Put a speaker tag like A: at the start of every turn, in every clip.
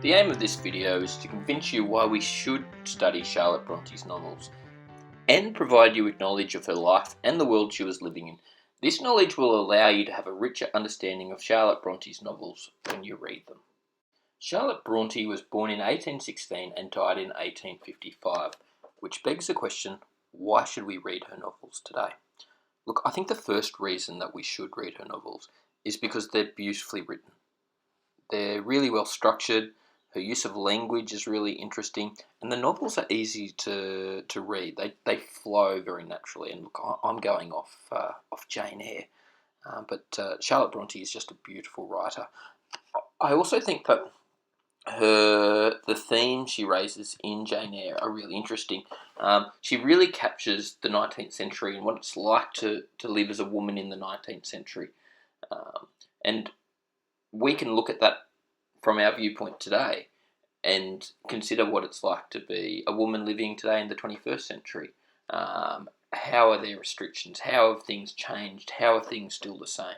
A: The aim of this video is to convince you why we should study Charlotte Bronte's novels and provide you with knowledge of her life and the world she was living in. This knowledge will allow you to have a richer understanding of Charlotte Bronte's novels when you read them. Charlotte Bronte was born in 1816 and died in 1855, which begs the question, why should we read her novels today? Look, I think the first reason that we should read her novels is because they're beautifully written. They're really well structured, her use of language is really interesting, and the novels are easy to read. They flow very naturally, and look, I'm going off Jane Eyre, but Charlotte Bronte is just a beautiful writer. I also think that the themes she raises in Jane Eyre are really interesting. She really captures the 19th century and what it's like to live as a woman in the 19th century. And we can look at that from our viewpoint today and consider what it's like to be a woman living today in the 21st century. How are there restrictions? How have things changed? How are things still the same?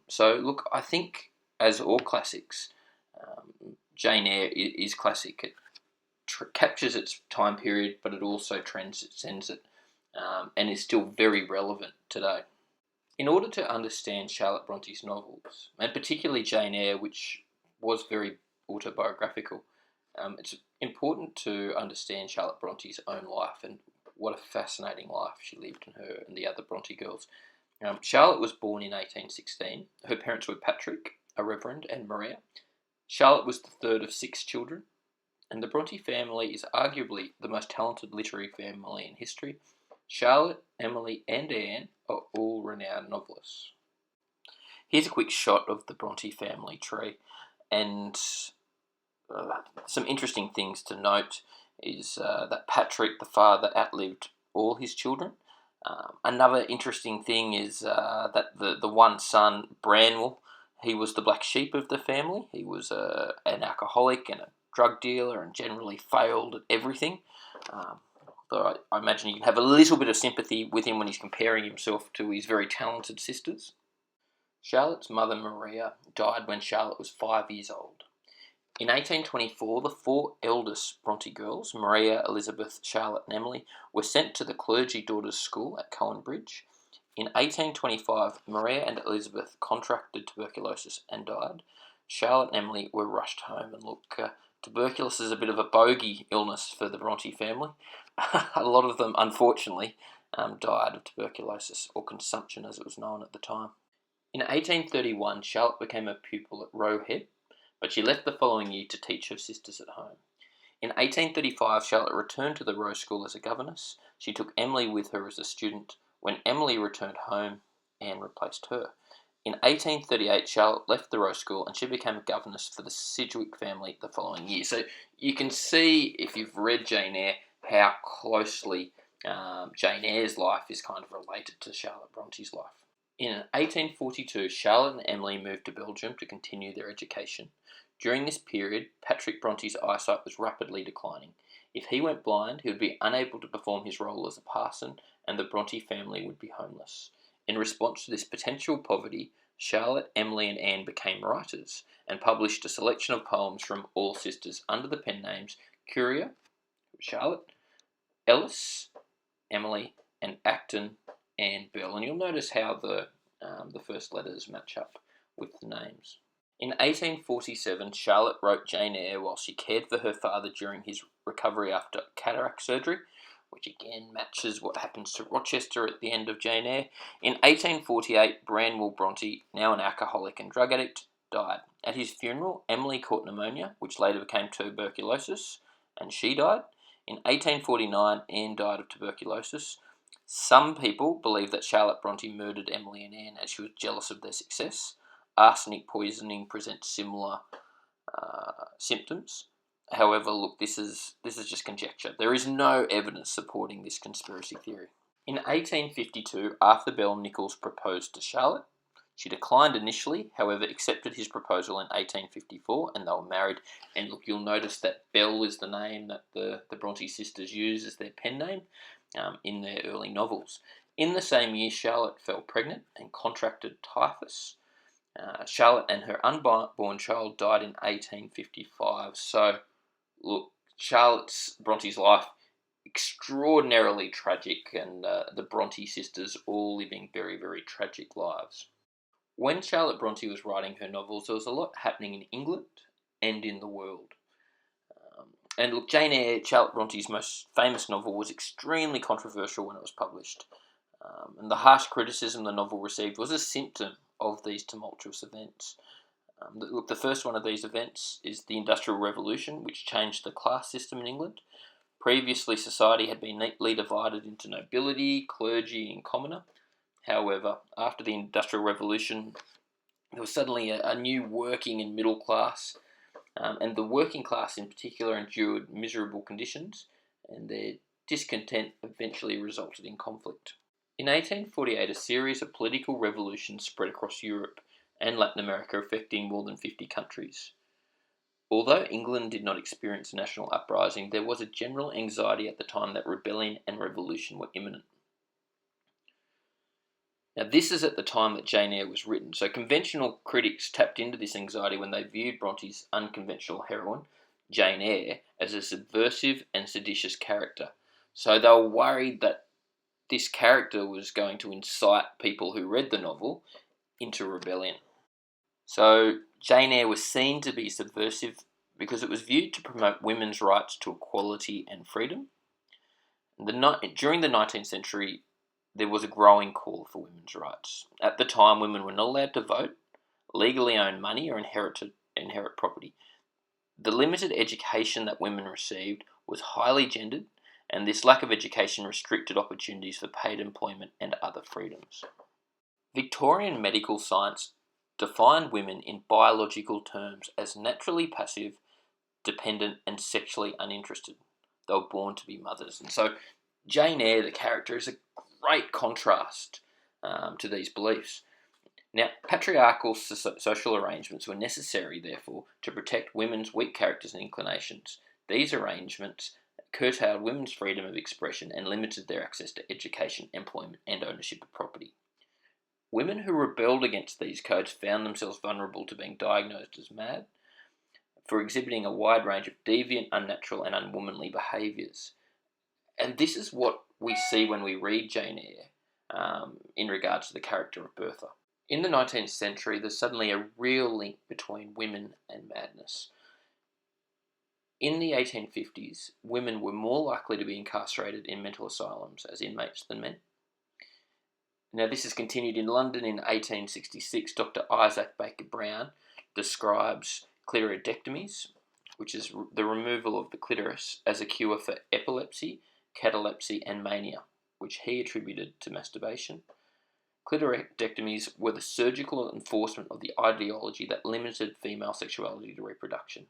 A: So look, I think as all classics, Jane Eyre is classic. It captures its time period, but it also transcends it and is still very relevant today. In order to understand Charlotte Bronte's novels, and particularly Jane Eyre, which was very autobiographical, it's important to understand Charlotte Bronte's own life and what a fascinating life she lived, and her and the other Bronte girls. Charlotte was born in 1816. Her parents were Patrick, a reverend, and Maria. Charlotte was the third of 6 children, and the Bronte family is arguably the most talented literary family in history. Charlotte, Emily, and Anne are all renowned novelists. Here's a quick shot of the Bronte family tree, and some interesting things to note is that Patrick, the father, outlived all his children. Another interesting thing is that the one son, Branwell, he was the black sheep of the family. He was an alcoholic and a drug dealer and generally failed at everything. Though I imagine you can have a little bit of sympathy with him when he's comparing himself to his very talented sisters. Charlotte's mother, Maria, died when Charlotte was 5 years old. In 1824, the 4 eldest Bronte girls, Maria, Elizabeth, Charlotte and Emily, were sent to the clergy daughters' school at Cowan Bridge. In 1825, Maria and Elizabeth contracted tuberculosis and died. Charlotte and Emily were rushed home, and look, tuberculosis is a bit of a bogey illness for the Bronte family. A lot of them, unfortunately, died of tuberculosis, or consumption as it was known at the time. In 1831, Charlotte became a pupil at Roe Head, but she left the following year to teach her sisters at home. In 1835, Charlotte returned to the Roe School as a governess. She took Emily with her as a student. When Emily returned home, Anne replaced her. In 1838, Charlotte left the Roe School and she became a governess for the Sidgwick family the following year. So you can see, if you've read Jane Eyre, how closely Jane Eyre's life is kind of related to Charlotte Bronte's life. In 1842, Charlotte and Emily moved to Belgium to continue their education. During this period, Patrick Bronte's eyesight was rapidly declining. If he went blind, he would be unable to perform his role as a parson, and the Bronte family would be homeless. In response to this potential poverty, Charlotte, Emily and Anne became writers and published a selection of poems from all sisters under the pen names Curia, Charlotte, Ellis, Emily and Acton, and Bell. And you'll notice how the first letters match up with the names. In 1847, Charlotte wrote Jane Eyre while she cared for her father during his recovery after cataract surgery, which again matches what happens to Rochester at the end of Jane Eyre. In 1848, Branwell Bronte, now an alcoholic and drug addict, died. At his funeral, Emily caught pneumonia, which later became tuberculosis, and she died. In 1849, Anne died of tuberculosis. Some people believe that Charlotte Bronte murdered Emily and Anne as she was jealous of their success. Arsenic poisoning presents similar symptoms. However, look, this is just conjecture. There is no evidence supporting this conspiracy theory. In 1852, Arthur Bell Nichols proposed to Charlotte. She declined initially, however, accepted his proposal in 1854, and they were married. And look, you'll notice that Bell is the name that the Bronte sisters use as their pen name in their early novels. In the same year, Charlotte fell pregnant and contracted typhus. Charlotte and her unborn child died in 1855. So, look, Bronte's life, extraordinarily tragic, and the Bronte sisters all living very, very tragic lives. When Charlotte Bronte was writing her novels, there was a lot happening in England and in the world. And look, Jane Eyre, Charlotte Bronte's most famous novel, was extremely controversial when it was published. And the harsh criticism the novel received was a symptom of these tumultuous events. Look, the first one of these events is the Industrial Revolution, which changed the class system in England. Previously, society had been neatly divided into nobility, clergy, and commoner. However, after the Industrial Revolution, there was suddenly a new working and middle class, and the working class in particular endured miserable conditions, and their discontent eventually resulted in conflict. In 1848, a series of political revolutions spread across Europe and Latin America, affecting more than 50 countries. Although England did not experience a national uprising, there was a general anxiety at the time that rebellion and revolution were imminent. Now, this is at the time that Jane Eyre was written, so conventional critics tapped into this anxiety when they viewed Bronte's unconventional heroine, Jane Eyre, as a subversive and seditious character. So they were worried that this character was going to incite people who read the novel into rebellion. So Jane Eyre was seen to be subversive because it was viewed to promote women's rights to equality and freedom. During the 19th century, there was a growing call for women's rights. At the time, women were not allowed to vote, legally own money, or inherit property. The limited education that women received was highly gendered, and this lack of education restricted opportunities for paid employment and other freedoms. Victorian medical science defined women in biological terms as naturally passive, dependent, and sexually uninterested. They were born to be mothers. And so Jane Eyre, the character, is a great contrast to these beliefs. Now, patriarchal social arrangements were necessary, therefore, to protect women's weak characters and inclinations. These arrangements curtailed women's freedom of expression and limited their access to education, employment, and ownership of property. Women who rebelled against these codes found themselves vulnerable to being diagnosed as mad for exhibiting a wide range of deviant, unnatural, and unwomanly behaviours. And this is what we see when we read Jane Eyre in regards to the character of Bertha. In the 19th century, there's suddenly a real link between women and madness. In the 1850s, women were more likely to be incarcerated in mental asylums as inmates than men. Now, this is continued in London in 1866. Dr. Isaac Baker Brown describes clitoridectomies, which is the removal of the clitoris, as a cure for epilepsy, catalepsy, and mania, which he attributed to masturbation. Clitoridectomies were the surgical enforcement of the ideology that limited female sexuality to reproduction.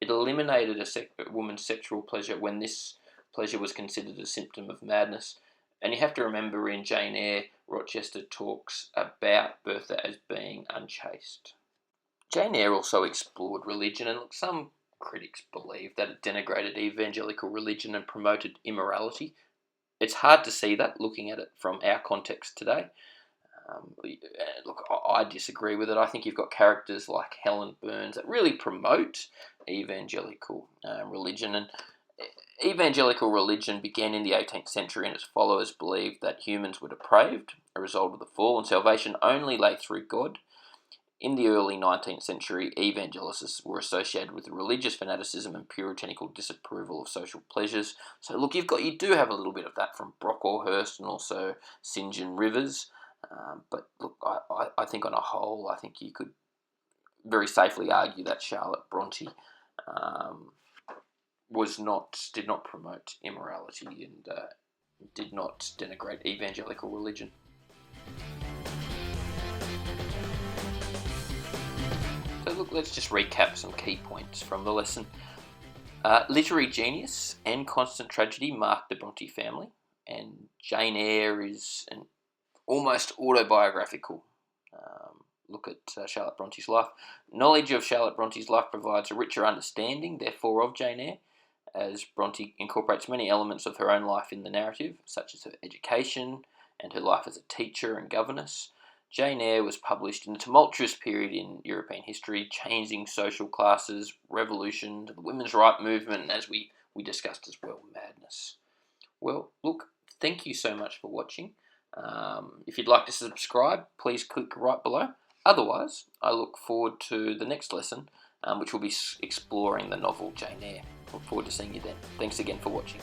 A: It eliminated a woman's sexual pleasure when this pleasure was considered a symptom of madness. And you have to remember, in Jane Eyre, Rochester talks about Bertha as being unchaste. Jane Eyre also explored religion, and some critics believe that it denigrated evangelical religion and promoted immorality. It's hard to see that looking at it from our context today. Look, I disagree with it. I think you've got characters like Helen Burns that really promote evangelical religion. And evangelical religion began in the 18th century, and its followers believed that humans were depraved, a result of the fall, and salvation only lay through God. In the early 19th century, evangelicists were associated with religious fanaticism and puritanical disapproval of social pleasures. So look, you do have a little bit of that from Brocklehurst and also St John Rivers. But look, I think on a whole, I think you could very safely argue that Charlotte Bronte did not promote immorality and did not denigrate evangelical religion. So look, let's just recap some key points from the lesson. Literary genius and constant tragedy marked the Bronte family, and Jane Eyre is an almost autobiographical look at Charlotte Bronte's life. Knowledge of Charlotte Bronte's life provides a richer understanding, therefore, of Jane Eyre, as Bronte incorporates many elements of her own life in the narrative, such as her education and her life as a teacher and governess. Jane Eyre was published in a tumultuous period in European history, changing social classes, revolution, the women's right movement, and as we discussed as well, madness. Well, look, thank you so much for watching. If you'd like to subscribe, please click right below. Otherwise, I look forward to the next lesson, which will be exploring the novel Jane Eyre. Look forward to seeing you then. Thanks again for watching.